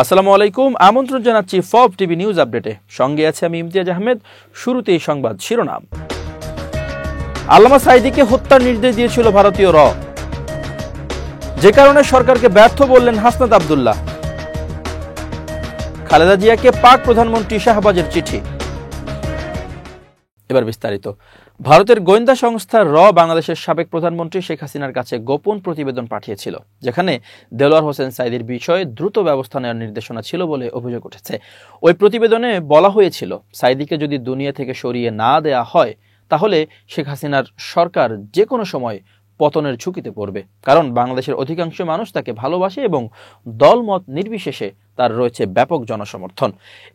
আসসালামু আলাইকুম, আমন্ত্রণ জানাচ্ছি ফব টিভি নিউজ আপডেটে। সঙ্গে আছে আমি ইমতিয়াজ আহমেদ। শুরুতেই সংবাদ শিরোনাম। আল্লামা সাঈদীকে হত্যার নির্দেশ দিয়েছিল ভারতীয় র, যে কারণে সরকারকে ব্যর্থ বললেন হাসনাত আব্দুল্লাহ। খালেদা জিয়াকে পাক প্রধানমন্ত্রী শাহবাজের চিঠি। এবার বিস্তারিত। ভারতের গোয়েন্দা সংস্থা র বাংলাদেশের সাবেক প্রধানমন্ত্রী শেখ হাসিনার কাছে গোপন প্রতিবেদন পাঠিয়েছিল, যেখানে দেলোয়ার হোসেন সাঈদীর বিষয়ে দ্রুত ব্যবস্থা নেওয়ার নির্দেশনা ছিল বলে অভিযোগ উঠেছে। ওই প্রতিবেদনে বলা হয়েছিল, সাঈদীকে যদি দুনিয়া থেকে সরিয়ে না দেয়া হয় তাহলে শেখ হাসিনার সরকার যে কোনো সময় পতনের ঝুঁকিতে পড়বে, কারণ বাংলাদেশের অধিকাংশ মানুষ তাকে ভালোবাসে এবং দলমত নির্বিশেষে তার রয়েছে ব্যাপক জনসমর্থন।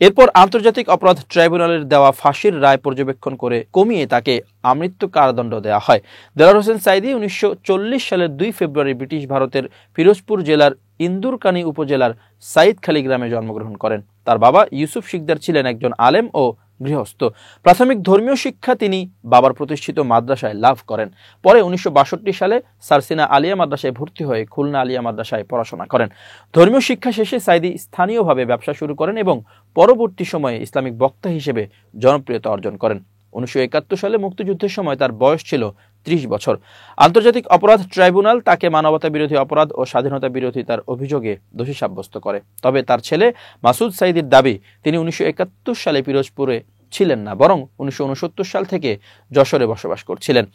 এরপর আন্তর্জাতিক অপরাধ ট্রাইব্যুনালের দেওয়া ফাঁসির রায় পর্যবেক্ষণ করে কমিয়ে তাকে আমৃত্যু কারাদণ্ড দেওয়া হয়। দেলোয়ার হোসেন সাঈদী 1940 সালের 2 ফেব্রুয়ারি ব্রিটিশ ভারতের পিরোজপুর জেলার ইন্দুরকানী উপজেলার সাঈদখালী গ্রামে জন্মগ্রহণ করেন। তার বাবা ইউসুফ শিকদার ছিলেন একজন আলেম ও গৃহস্থ। প্রাথমিক ধর্মীয় শিক্ষা তিনি বাবার প্রতিষ্ঠিত মাদ্রাসায় লাভ করেন। পরে 1962 সালে সারসিনা আলিয়া মাদ্রাসায় ভর্তি হয়ে খুলনা আলিয়া মাদ্রাসায় পড়াশোনা করেন। ধর্মীয় শিক্ষা শেষে সাঈদী স্থানীয়ভাবে ব্যবসা শুরু করেন এবং পরবর্তী সময়ে ইসলামিক বক্তা হিসেবে জনপ্রিয়তা অর্জন করেন। 1971 সালে মুক্তিযুদ্ধের সময় তার বয়স ছিল 30 বছর। আন্তর্জাতিক অপরাধ ট্রাইব্যুনাল তাকে মানবতা বিরোধী অপরাধ ও স্বাধীনতা বিরোধিতার অভিযোগে দোষী সাব্যস্ত করে। তবে তার ছেলে মাসুদ সাঈদীর দাবি, তিনি 1971 সালে পিরোজপুরে ছিলেন না, বরং 1969 সাল থেকে যশোরে বসবাস করছিলেন।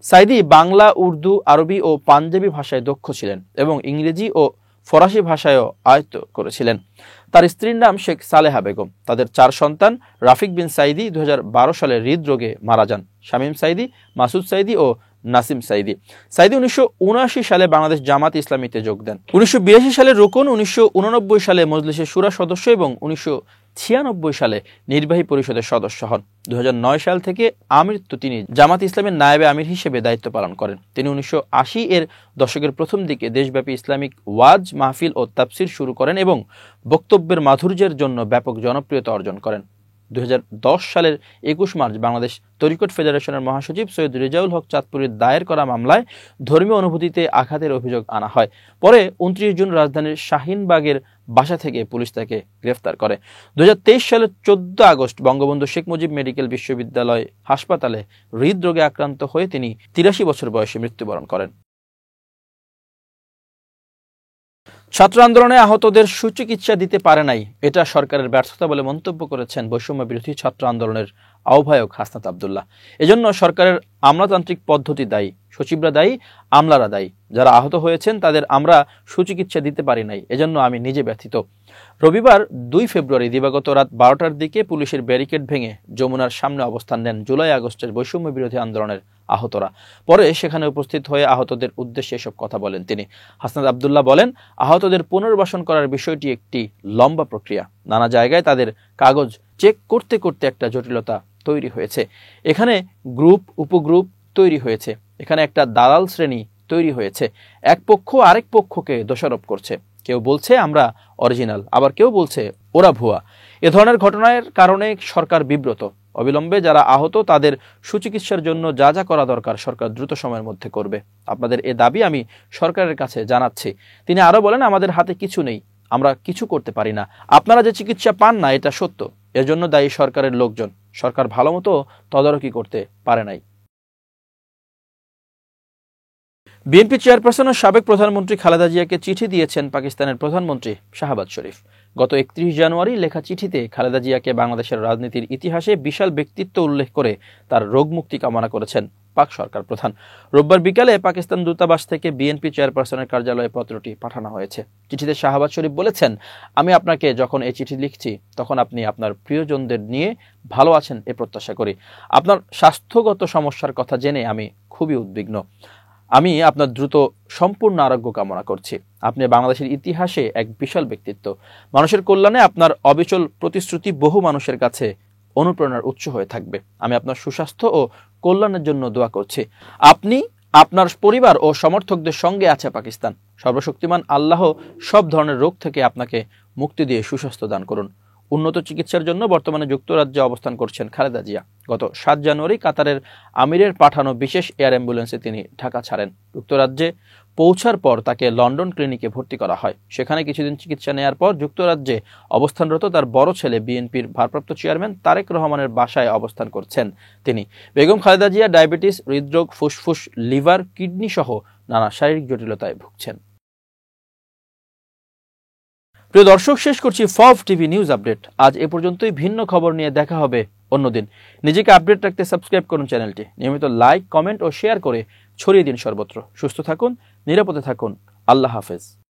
সাঈদী বাংলা, উর্দু, আরবি ও পাঞ্জাবি ভাষায় দক্ষ ছিলেন এবং ইংরেজি ও ফরাসি ভাষায়ও আয়ত্ত করেছিলেন। তার স্ত্রীর নাম শেখ সালেহা বেগম। তাদের 4 সন্তান। রাফিক বিন সাঈদী 2012 সালে হৃদরোগে মারা যান। শামীম সাঈদী, মাসুদ সাঈদী ও নাসিম সাঈদী। সাঈদী 1979 সালে বাংলাদেশ জামাত ইসলামীতে যোগ দেন। 1982 সালে রুকন, 1989 সালে মজলিসের শুরা সদস্য এবং 1996 সালে নির্বাহী পরিষদের সদস্য হন। 2009 সাল থেকে আমৃত্যু তিনি জামাত ইসলামের নায়েবে আমির হিসেবে দায়িত্ব পালন করেন। তিনি 1980 এর দশকের প্রথম দিকে দেশব্যাপী ইসলামিক ওয়াজ মাহফিল ও তাফসির শুরু করেন এবং বক্তব্যের মাধুর্যের জন্য ব্যাপক জনপ্রিয়তা অর্জন করেন। 2010 সালের 21 মার্চ বাংলাদেশ তরিকত ফেডারেশনের মহাসচিব সৈয়দ রেজাউল হক চাঁদপুরের দায়ের করা মামলায় ধর্মীয় অনুভূতিতে আঘাতের অভিযোগ আনা হয়। পরে 29 জুন রাজধানীর শাহিনবাগের বাসা থেকে পুলিশ তাকে গ্রেফতার করে। 2023 সালের 14 আগস্ট বঙ্গবন্ধু শেখ মুজিব মেডিকেল বিশ্ববিদ্যালয় হাসপাতালে হৃদরোগে আক্রান্ত হয়ে তিনি 83 বছর বয়সে মৃত্যুবরণ করেন। ছাত্র আন্দোলনে আহতদের সুচিকিৎসা দিতে পারে নাই, এটা সরকারের ব্যর্থতা বলে মন্তব্য করেছেন বৈষম্য বিরোধী ছাত্র আন্দোলনের আহ্বায়ক হাসনাত আব্দুল্লাহ। এজন্য সরকারের আমলাতান্ত্রিক পদ্ধতি দায়ী, সচিবরা দায়ী, আমলারা দায়ী। যারা আহত হয়েছেন তাদের আমরা সুচিকিৎসা দিতে পারি নাই, এজন্য আমি নিজে ব্যথিত। রবিবার 2 ফেব্রুয়ারি দিবাগত রাত 12টার দিকে পুলিশের ব্যারিকেড ভেঙে যমুনার সামনে অবস্থান নেন জুলাই আগস্টের বৈষম্য বিরোধী আন্দোলনের আহতরা। পরে সেখানে উপস্থিত হয়ে আহতদের উদ্দেশ্যে এসব কথা বলেন তিনি। হাসনাত আব্দুল্লাহ বলেন, আহতদের পুনর্বাসন করার বিষয়টি একটি লম্বা প্রক্রিয়া। নানা জায়গায় তাদের কাগজ চেক করতে করতে একটা জটিলতা তৈরি হয়েছে। এখানে গ্রুপ উপগ্রুপ তৈরি হয়েছে, এখানে একটা দালাল শ্রেণী তৈরি হয়েছে। এক পক্ষ আরেক পক্ষকে দোষারোপ করছে। কেউ বলছে আমরা অরিজিনাল, আবার কেউ বলছে ওরা ভুয়া। এ ধরনের ঘটনার কারণে সরকার বিব্রত। অবিলম্বে যারা আহত তাদের সুচিকিৎসার জন্য যা যা করা দরকার সরকার দ্রুত সময়ের মধ্যে করবে। আপনাদের এ দাবি আমি সরকারের কাছে জানাচ্ছি। তিনি আরো বলেন, আমাদের হাতে কিছু নেই, আমরা কিছু করতে পারি না। আপনারা যে চিকিৎসা পান না এটা সত্য, এর জন্য দায়ী সরকারের লোকজন। সরকার ভালোমতো তদারকি করতে পারে নাই। বিএনপি চেয়ারপারসন ও সাবেক প্রধানমন্ত্রী খালেদা জিয়াকে চিঠি দিয়েছেন পাকিস্তানের প্রধানমন্ত্রী শাহবাজ শরীফ। গত 31 জানুয়ারি লেখা চিঠিতে খালেদা জিয়াকে বাংলাদেশের রাজনীতির ইতিহাসে বিশাল ব্যক্তিত্ব উল্লেখ করে তার রোগমুক্তি কামনা করেছেন পাক সরকার প্রধান। রোববার বিকালে পাকিস্তান দূতাবাস থেকে বিএনপি চেয়ারপারসনের কার্যালয়ে পত্রটি পাঠানো হয়েছে। চিঠিতে শাহবাজ শরীফ বলেছেন, আমি আপনাকে যখন এই চিঠি লিখছি তখন আপনি আপনার প্রিয়জনদের নিয়ে ভালো আছেন এ প্রত্যাশা করি। আপনার স্বাস্থ্যগত সমস্যার কথা জেনে আমি খুবই উদ্বিগ্ন। আমি আপনার দ্রুত সম্পূর্ণ আরোগ্য কামনা করছি। আপনি বাংলাদেশের ইতিহাসে এক বিশাল ব্যক্তিত্ব। মানুষের কল্যাণে আপনার অবিচল প্রতিশ্রুতি বহু মানুষের কাছে অনুপ্রেরণার উৎস হয়ে থাকবে। আমি আপনার সুস্বাস্থ্য ও কল্যাণের জন্য দোয়া করছি। আপনি, আপনার পরিবার ও সমর্থকদের সঙ্গে আছে পাকিস্তান। সর্বশক্তিমান আল্লাহ সব ধরনের রোগ থেকে আপনাকে মুক্তি দিয়ে সুস্বাস্থ্য দান করুন। উন্নত চিকিৎসার জন্য বর্তমানে যুক্তরাজ্যে অবস্থান করছেন খালেদা জিয়া। গত 7 জানুয়ারি কাতারের আমিরের পাঠানো বিশেষ এয়ার অ্যাম্বুলেন্সে তিনি ঢাকা ছাড়েন। যুক্তরাজ্যে পৌঁছার পর তাকে লন্ডন ক্লিনিকে ভর্তি করা হয়। সেখানে কিছুদিন চিকিৎসা নেয়ার পর যুক্তরাজ্যে অবস্থানরত তার বড় ছেলে বিএনপির ভারপ্রাপ্ত চেয়ারম্যান তারেক রহমানের বাসায় অবস্থান করছেন তিনি। বেগম খালেদা জিয়া ডায়াবেটিস, হৃদরোগ, ফুসফুস, লিভার, কিডনি সহ নানা শারীরিক জটিলতায় ভুগছেন। প্রিয় দর্শক, শেষ করছি ফব টিভি নিউজ আপডেট। আজ এ পর্যন্তই। ভিন্ন খবর নিয়ে দেখা হবে অন্যদিন। নিজেকে আপডেট রাখতে সাবস্ক্রাইব করুন চ্যানেলটি। নিয়মিত লাইক, কমেন্ট ও শেয়ার করে ছড়িয়ে দিন সর্বত্র। সুস্থ থাকুন, নিরাপদে থাকুন। আল্লাহ হাফেজ।